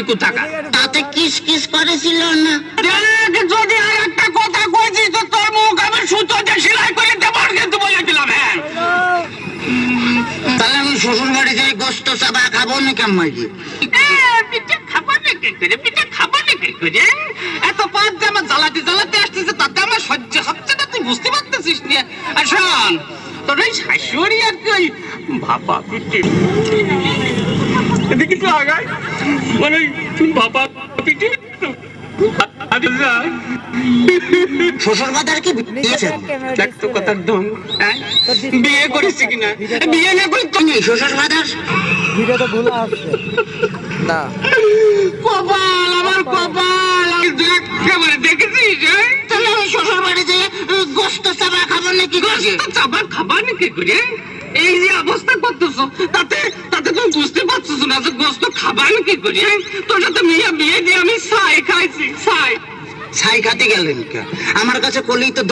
কোথাকার। তাতে kiss kiss করেছিল না? যদি আর একটা কথা কইছিস তো তোর মুখ আমি সুতো দিয়ে সেলাই করে দেবার কিন্তু বলে দিলাম। হ্যাঁ, তাহলে আমি শ্বশুর বাড়ি যাই গোস্ত চাবা খাবো না কেমন? পিঠে খাবার কে করে, পিঠে খাবার কে করে? এত পাঁচ যে আমার জ্বালাতে জ্বালাতে আসতেছে তাতে আমার সহ্য হচ্ছে না, তুই বুঝতে পারতেছিস না? আর শোন, তোর ওই শাশুড়ি আর কি ওই ভাপা পিঠে এদিকে তো আগায়, মানে ভাপা পিঠে শ্বশুর বাজার কি দেখতো কথার দম। বিয়ে করেছি কিনা? বিয়ে না করে তো নেই শ্বশুর বাজার। ভিডিও তো ভুল আসছে না। কপাল, আমার কপাল, আমি একেবারে দেখেছিস। তাহলে আমি শ্বশুর বাড়ি যাই গোস্ত চাবা খাবো না কি? চাবার খাবার নাকি করে এই যে অবস্থা করতেছ, তাতে তাতে তুমি বুঝতে পারছো না যে গোস্ত খাবার নাকি করে? তোর সাথে মেয়ে বিয়ে দিয়ে আমি ছাই খাইছি, ছাই। ছাই খাতে গেলেন আমার কাছে কলি তো